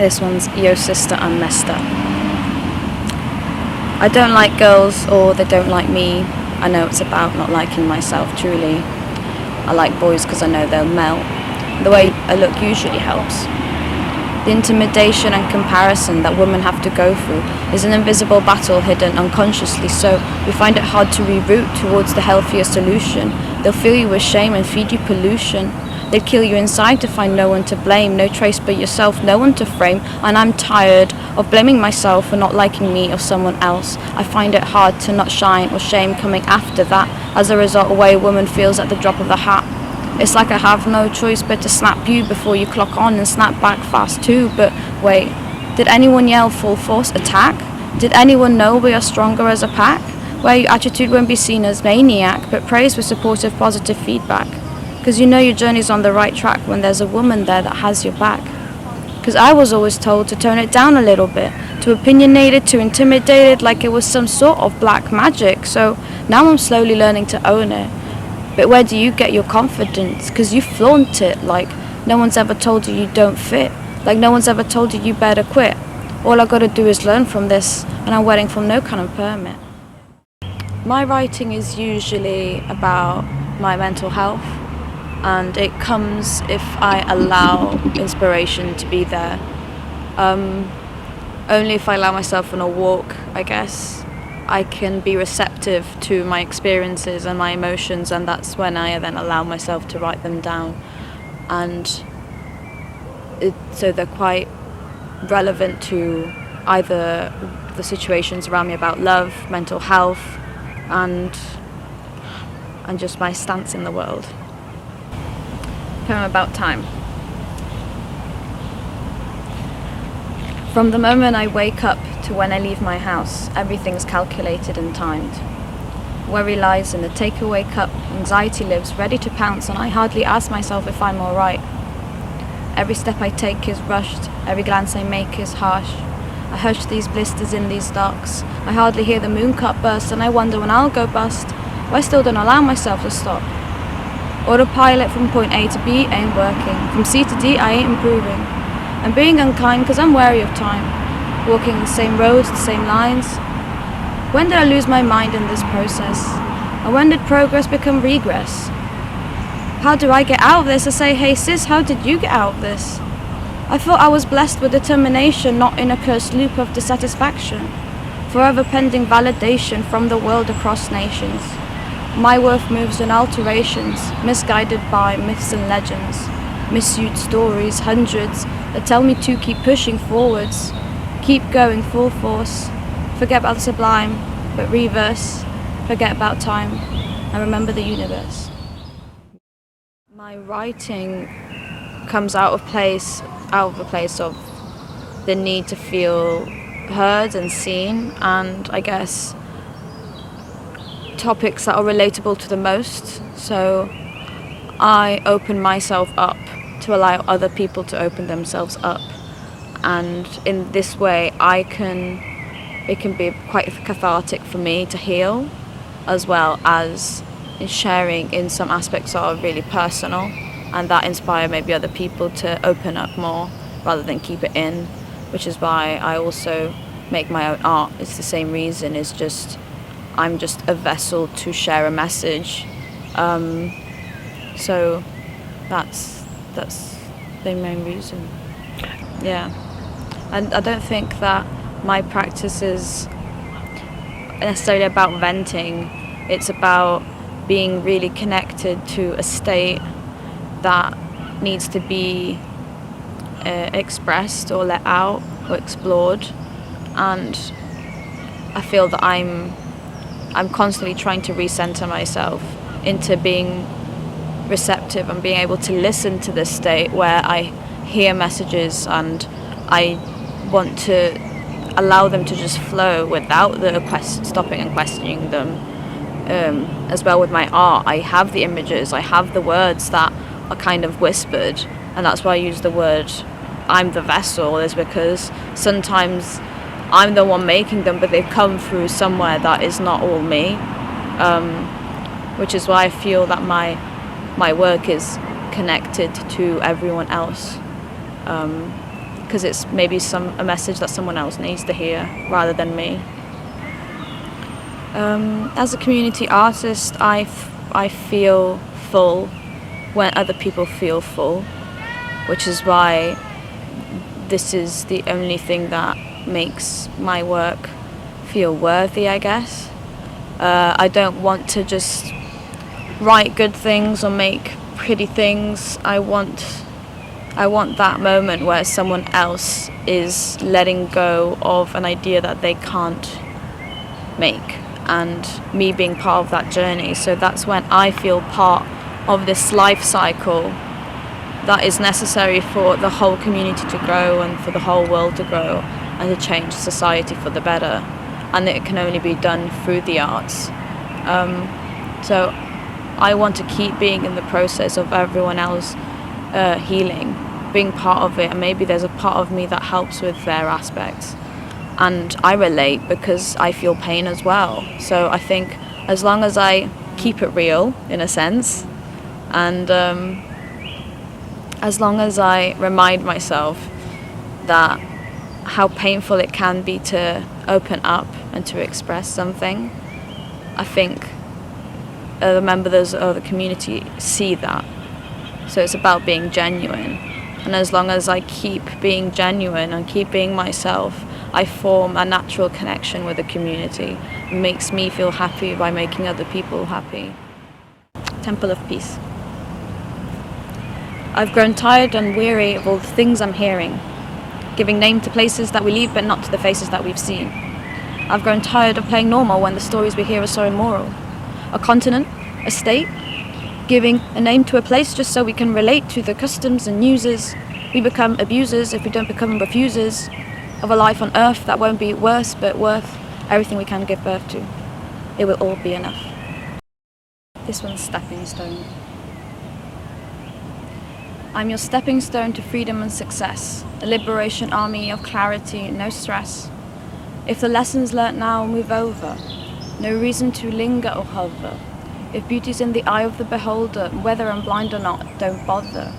This one's Yo Sister, I'm Messed Up. I don't like girls or they don't like me. I know it's about not liking myself truly. I like boys because I know they'll melt. The way I look usually helps. The intimidation and comparison that women have to go through is an invisible battle hidden unconsciously, so we find it hard to reroute towards the healthier solution. They'll fill you with shame and feed you pollution. They'd kill you inside to find no one to blame, no trace but yourself, no one to frame. And I'm tired of blaming myself for not liking me or someone else. I find it hard to not shine or shame coming after that. As a result, the way a woman feels at the drop of a hat. It's like I have no choice but to slap you before you clock on and snap back fast too. But wait, did anyone yell full force attack? Did anyone know we are stronger as a pack? Where your attitude won't be seen as maniac, but praised with supportive positive feedback. Because you know your journey's on the right track when there's a woman there that has your back. Because I was always told to tone it down a little bit, too opinionated, too intimidated, like it was some sort of black magic. So now I'm slowly learning to own it. But where do you get your confidence? Because you flaunt it like no one's ever told you you don't fit. Like no one's ever told you you better quit. All I gotta do is learn from this, and I'm waiting for no kind of permit. My writing is usually about my mental health. And it comes if I allow inspiration to be there. Only if I allow myself on a walk, I guess, I can be receptive to my experiences and my emotions, and that's when I then allow myself to write them down. And so they're quite relevant to either the situations around me about love, mental health, and just my stance in the world. Poem about time. From the moment I wake up to when I leave my house, everything's calculated and timed. Worry lies in the takeaway cup, anxiety lives ready to pounce, and I hardly ask myself if I'm alright. Every step I take is rushed, every glance I make is harsh. I hush these blisters in these docks, I hardly hear the moon cup burst, and I wonder when I'll go bust, but I still don't allow myself to stop. Autopilot from point A to B ain't working. From C to D I ain't improving. I'm being unkind because I'm wary of time. Walking the same roads, the same lines. When did I lose my mind in this process? And when did progress become regress? How do I get out of this? I say, hey sis, how did you get out of this? I thought I was blessed with determination, not in a cursed loop of dissatisfaction. Forever pending validation from the world across nations. My worth moves in alterations, misguided by myths and legends, misused stories, hundreds that tell me to keep pushing forwards, keep going full force, forget about the sublime, but reverse, forget about time, and remember the universe. My writing comes out of the place of the need to feel heard and seen, and I guess topics that are relatable to the most. So I open myself up to allow other people to open themselves up, and in this way it can be quite cathartic for me to heal, as well as in sharing in some aspects that are really personal and that inspire maybe other people to open up more rather than keep it in, which is why I also make my own art. It's the same reason, it's just I'm just a vessel to share a message. So that's the main reason. Yeah. And I don't think that my practice is necessarily about venting. It's about being really connected to a state that needs to be expressed or let out or explored. And I feel that I'm constantly trying to recenter myself into being receptive and being able to listen to this state where I hear messages and I want to allow them to just flow without stopping and questioning them. As well with my art, I have the images, I have the words that are kind of whispered, and that's why I use the word I'm the vessel, is because sometimes I'm the one making them, but they've come through somewhere that is not all me, which is why I feel that my work is connected to everyone else. because it's maybe a message that someone else needs to hear rather than me. As a community artist, I feel full when other people feel full, which is why this is the only thing that makes my work feel worthy, I guess. I don't want to just write good things or make pretty things. I want that moment where someone else is letting go of an idea that they can't make, and me being part of that journey. So that's when I feel part of this life cycle that is necessary for the whole community to grow and for the whole world to grow and to change society for the better. And it can only be done through the arts. So I want to keep being in the process of everyone else healing, being part of it, and maybe there's a part of me that helps with their aspects. And I relate because I feel pain as well. So I think as long as I keep it real, in a sense, and as long as I remind myself that how painful it can be to open up and to express something, I think the members of the community see that. So it's about being genuine. And as long as I keep being genuine and keep being myself, I form a natural connection with the community. It makes me feel happy by making other people happy. Temple of Peace. I've grown tired and weary of all the things I'm hearing, giving name to places that we leave but not to the faces that we've seen. I've grown tired of playing normal when the stories we hear are so immoral. A continent, a state, giving a name to a place just so we can relate to the customs and uses. We become abusers if we don't become refusers of a life on earth that won't be worse but worth everything we can give birth to. It will all be enough. This one's Stepping Stone. I'm your stepping stone to freedom and success, a liberation army of clarity, no stress. If the lessons learnt now move over, no reason to linger or hover. If beauty's in the eye of the beholder, whether I'm blind or not, don't bother.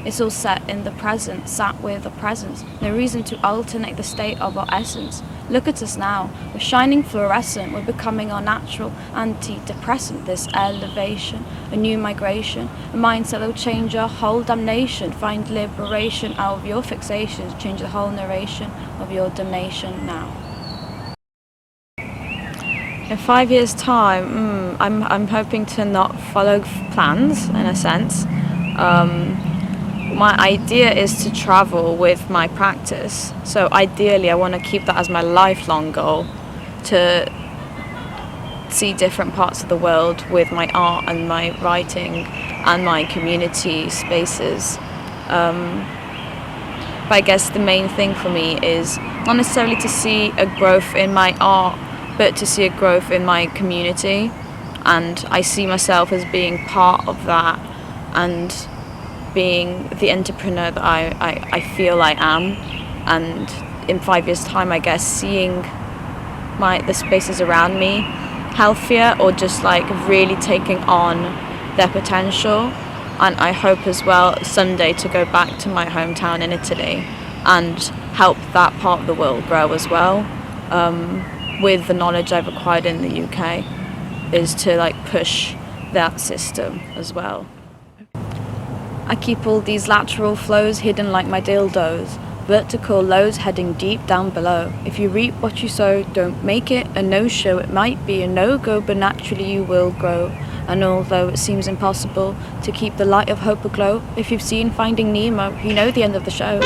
It's all set in the present, sat with a presence. No reason to alternate the state of our essence. Look at us now, we're shining fluorescent, we're becoming our natural antidepressant. This elevation, a new migration, a mindset that'll change our whole damnation. Find liberation out of your fixations, change the whole narration of your damnation now. In 5 years' time, I'm hoping to not follow plans, in a sense. My idea is to travel with my practice. So ideally, I want to keep that as my lifelong goal, to see different parts of the world with my art and my writing and my community spaces. But I guess the main thing for me is not necessarily to see a growth in my art, but to see a growth in my community. And I see myself as being part of that and being the entrepreneur that I feel I am. And in 5 years' time, I guess, seeing the spaces around me healthier, or just like really taking on their potential. And I hope as well someday to go back to my hometown in Italy and help that part of the world grow as well. With the knowledge I've acquired in the UK, is to like push that system as well. I keep all these lateral flows hidden like my dildos, vertical lows heading deep down below. If you reap what you sow, don't make it a no-show. It might be a no-go, but naturally you will grow. And although it seems impossible to keep the light of hope aglow, if you've seen Finding Nemo, you know the end of the show.